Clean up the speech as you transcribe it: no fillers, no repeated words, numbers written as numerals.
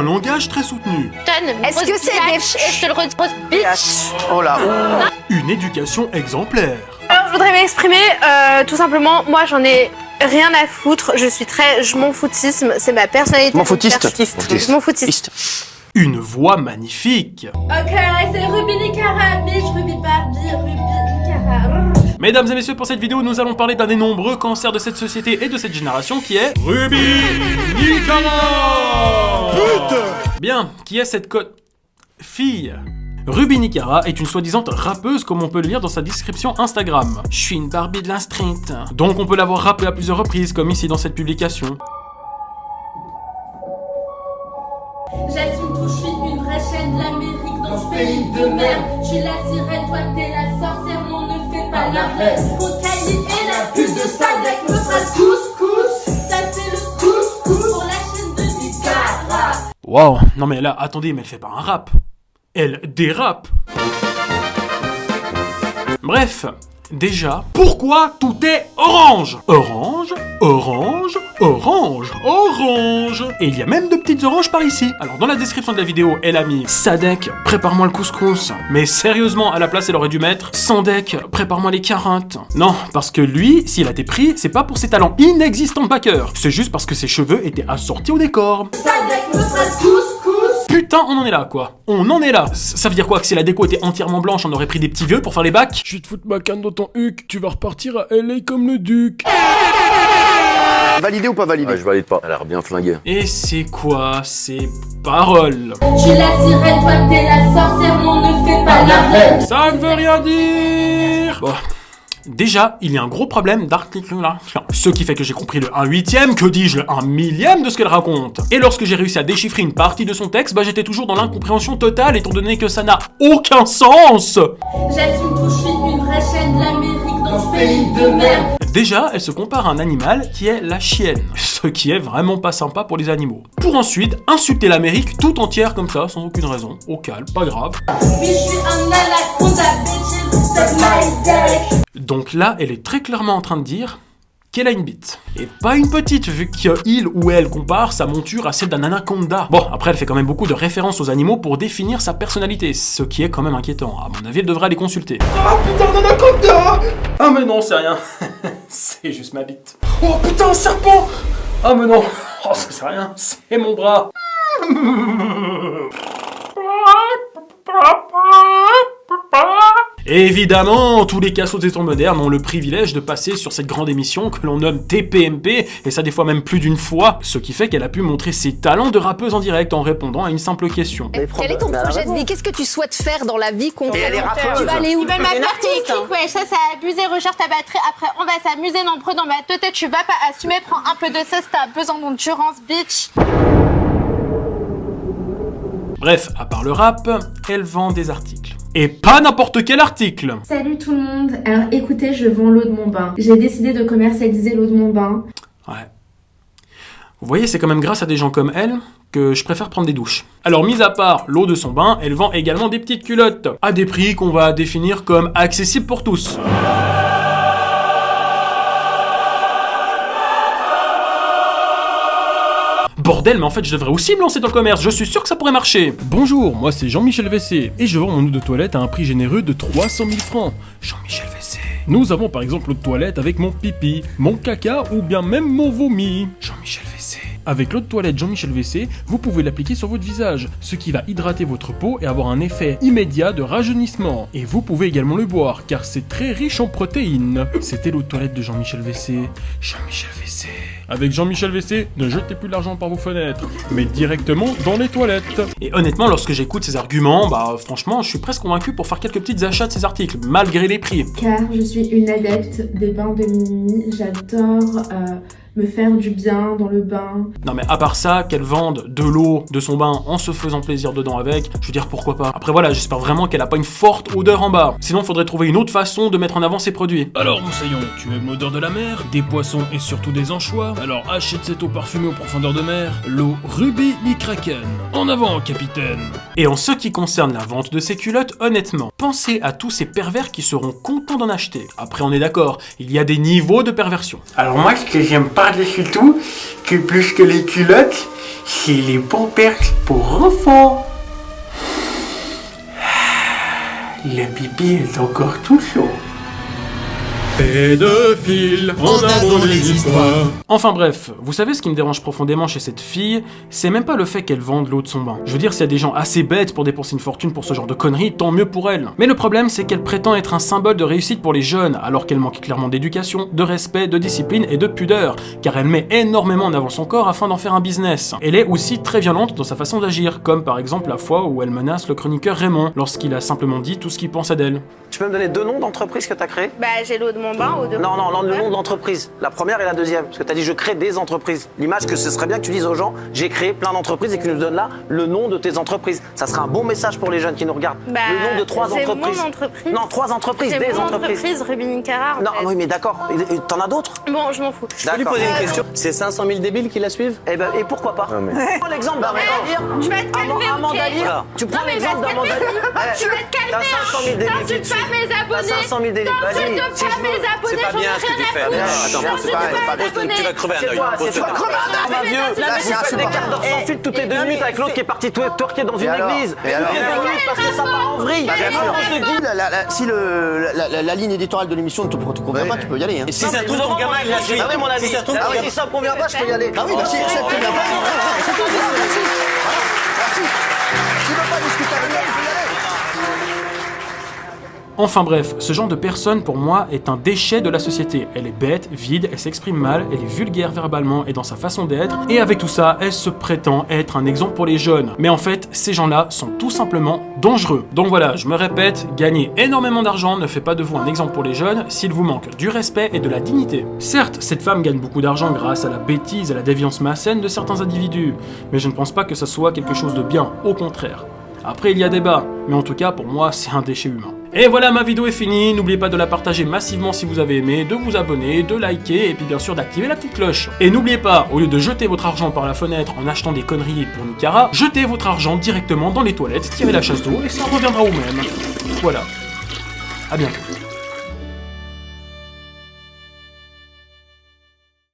un langage très soutenu. Est-ce que c'est des... Je te le redis, bitch. Oh là. Une éducation exemplaire. Alors je voudrais m'exprimer tout simplement, moi j'en ai rien à foutre, je m'en foutisme, c'est ma personnalité. Mon foutiste. Je m'en foutiste. Une voix magnifique. Ok, c'est Ruby Nicara, bitch, Ruby Barbie, Ruby Nicara. Mesdames et messieurs, pour cette vidéo, nous allons parler d'un des nombreux cancers de cette société et de cette génération qui est Ruby Nicara. Putain. Bien, qui est cette fille? Ruby Nicara est une soi-disant rappeuse comme on peut le lire dans sa description Instagram. Je suis une Barbie de la street. Donc on peut l'avoir rappelée à plusieurs reprises comme ici dans cette publication. J'assume tout, je suis une vraie chaîne de l'Amérique dans ce pays de merde. Je suis la sirène, toi t'es la sorcière, non ne fais pas la reine. Cocaïne et la pute de Sadek me fera couscous. Ça fait le couscous pour la chaîne de Nicara. Waouh, non mais là, attendez, mais elle fait pas un rap. Elle dérape. Bref, déjà, pourquoi tout est orange? Orange, orange, orange, orange. Et il y a même de petites oranges par ici. Alors dans la description de la vidéo, elle a mis Sadek, prépare-moi le couscous. Mais sérieusement, à la place, elle aurait dû mettre Sandek, prépare-moi les carottes. Non, parce que lui, s'il a été pris, c'est pas pour ses talents inexistants de backer. C'est juste parce que ses cheveux étaient assortis au décor. Sadek me fera couscous. Putain, on en est là, quoi. On en est là. Ça veut dire quoi? Que si la déco était entièrement blanche, on aurait pris des petits vieux pour faire les bacs? Je vais te foutre ma canne dans ton huc, tu vas repartir à LA comme le duc. Validé ou pas validé? Je valide pas, elle a l'air bien flinguée. Et c'est quoi ces paroles? Je suis la sirène, toi t'es la sorcière, non ne fais pas la reine. Ça ne veut rien dire. Bon. Déjà, il y a un gros problème d'article là. Ce qui fait que j'ai compris le 1/8, que dis-je, le 1/1000 de ce qu'elle raconte. Et lorsque j'ai réussi à déchiffrer une partie de son texte, bah j'étais toujours dans l'incompréhension totale étant donné que ça n'a aucun sens. J'assume tout, je suis une vraie chaîne de l'Amérique dans ce pays de merde. Déjà, elle se compare à un animal qui est la chienne, ce qui est vraiment pas sympa pour les animaux. Pour ensuite insulter l'Amérique tout entière comme ça, sans aucune raison, au calme, pas grave. Mais je suis un anaconda, bitches, suck my dick. Donc là, elle est très clairement en train de dire qu'elle a une bite. Et pas une petite, vu qu'il ou elle compare sa monture à celle d'un anaconda. Bon, après, elle fait quand même beaucoup de références aux animaux pour définir sa personnalité, ce qui est quand même inquiétant. À mon avis, elle devrait les consulter. Ah putain d'anaconda! Ah mais non, c'est rien. C'est juste ma bite. Oh putain, un serpent! Ah mais non. Oh, c'est rien, c'est mon bras. Évidemment, tous les cassos-tétons modernes ont le privilège de passer sur cette grande émission que l'on nomme TPMP, et ça des fois même plus d'une fois, ce qui fait qu'elle a pu montrer ses talents de rappeuse en direct en répondant à une simple question. Quel est ton projet de vie? Qu'est-ce que tu souhaites faire dans la vie concrètement? Tu vas aller où? Ils veulent ma partie, ouais, ça abusé, recharge ta batterie, après on va s'amuser nombreux dans ma tête, tu vas pas assumer, prends un peu de cesse, t'as besoin d'endurance, bitch. Bref, à part le rap, elle vend des articles. Et pas n'importe quel article. Salut tout le monde, alors écoutez, je vends l'eau de mon bain. J'ai décidé de commercialiser l'eau de mon bain. Ouais. Vous voyez, c'est quand même grâce à des gens comme elle que je préfère prendre des douches. Alors, mis à part l'eau de son bain, elle vend également des petites culottes, à des prix qu'on va définir comme accessibles pour tous. Bordel, mais en fait je devrais aussi me lancer dans le commerce, je suis sûr que ça pourrait marcher. Bonjour, moi c'est Jean-Michel WC et je vends mon eau de toilette à un prix généreux de 300 000 francs. Jean-Michel WC. Nous avons par exemple l'eau de toilette avec mon pipi, mon caca ou bien même mon vomi. Jean-Michel WC. Avec l'eau de toilette Jean-Michel WC, vous pouvez l'appliquer sur votre visage, ce qui va hydrater votre peau et avoir un effet immédiat de rajeunissement. Et vous pouvez également le boire, car c'est très riche en protéines. C'était l'eau de toilette de Jean-Michel WC. Jean-Michel WC. Avec Jean-Michel WC, ne jetez plus l'argent par vos fenêtres, mais directement dans les toilettes. Et honnêtement, lorsque j'écoute ces arguments, bah franchement, je suis presque convaincu pour faire quelques petits achats de ces articles, malgré les prix. Car je suis une adepte des bains de minuit, j'adore me faire du bien dans le bain. Non mais à part ça, qu'elle vende de l'eau de son bain en se faisant plaisir dedans avec, je veux dire pourquoi pas. Après voilà, j'espère vraiment qu'elle a pas une forte odeur en bas. Sinon faudrait trouver une autre façon de mettre en avant ses produits. Alors Moussaillon, tu aimes l'odeur de la mer, des poissons et surtout des anchois? Alors achète cette eau parfumée aux profondeurs de mer, l'eau Ruby Kraken. En avant, capitaine. Et en ce qui concerne la vente de ces culottes, honnêtement, pensez à tous ces pervers qui seront contents d'en acheter. Après on est d'accord, il y a des niveaux de perversion. Alors moi ce que j'aime pas par-dessus tout que plus que les culottes, c'est les pampers pour enfants. Le pipi est encore tout chaud. Pédophile, en avant les histoires. Enfin bref, vous savez ce qui me dérange profondément chez cette fille, c'est même pas le fait qu'elle vende l'eau de son bain. Je veux dire, s'il y a des gens assez bêtes pour dépenser une fortune pour ce genre de conneries, tant mieux pour elle. Mais le problème, c'est qu'elle prétend être un symbole de réussite pour les jeunes, alors qu'elle manque clairement d'éducation, de respect, de discipline et de pudeur, car elle met énormément en avant son corps afin d'en faire un business. Elle est aussi très violente dans sa façon d'agir, comme par exemple la fois où elle menace le chroniqueur Raymond, lorsqu'il a simplement dit tout ce qu'il pensait d'elle. Tu peux me donner 2 noms d'entreprises que tu as créées? Bah, j'ai l'eau de mon bain ou de Non, le nom d'entreprise. La première et la deuxième. Parce que tu as dit je crée des entreprises. L'image que ce serait bien que tu dises aux gens, j'ai créé plein d'entreprises et que tu nous donnes là le nom de tes entreprises. Ça serait un bon message pour les jeunes qui nous regardent. Bah, le nom de 3 entreprises. Mon entreprise. Non, 3 entreprises, C'est des mon entreprises. Rubin Cara. Non, oui, mais d'accord. Et t'en as d'autres? Bon, je m'en fous. Je peux lui poser une question? C'est 500 000 débiles qui la suivent? Et pourquoi pas? Prends l'exemple d'Amanda Lear. Tu vas te calmer, Amanda ok? Lear. Tu prends l'exemple d'Amanda Lear. Tu vas te calmer. T'as 500 000 débiles. T'insultes pas mes abonnés. T'as 500 000 débiles. Vas-y. T'insultes pas mes abonnés. C'est pas bien ce que tu fais. Attends, c'est pas bien. Tu vas crever un œil. Tu vas crever un œil, vieux. Vous faites des quarts d'heure sans fil toutes les 2 minutes avec l'autre qui est parti twerker dans une église. Toutes les 2 minutes parce que ça part en vrille. Si la ligne éditoriale de l'émission ne te convient pas, tu peux y aller. Si ça se trouve, ton gamin, il la suit. Ah oui, mon avis. Si ça se trouve, Si ça me convient pas, je peux y aller. Ah oui, bah si ça te convient pas, c'est tout. Merci. Tu veux pas discuter avec moi, tu peux y aller. Enfin bref, ce genre de personne pour moi est un déchet de la société. Elle est bête, vide, elle s'exprime mal, elle est vulgaire verbalement et dans sa façon d'être, et avec tout ça, elle se prétend être un exemple pour les jeunes. Mais en fait, ces gens-là sont tout simplement dangereux. Donc voilà, je me répète, gagner énormément d'argent ne fait pas de vous un exemple pour les jeunes s'il vous manque du respect et de la dignité. Certes, cette femme gagne beaucoup d'argent grâce à la bêtise et à la déviance malsaine de certains individus, mais je ne pense pas que ça soit quelque chose de bien, au contraire. Après, il y a débat, mais en tout cas, pour moi, c'est un déchet humain. Et voilà, ma vidéo est finie. N'oubliez pas de la partager massivement si vous avez aimé, de vous abonner, de liker, et puis bien sûr d'activer la petite cloche. Et n'oubliez pas, au lieu de jeter votre argent par la fenêtre en achetant des conneries pour Nicara, jetez votre argent directement dans les toilettes, tirez la chasse d'eau, et ça reviendra au même. Voilà. À bientôt.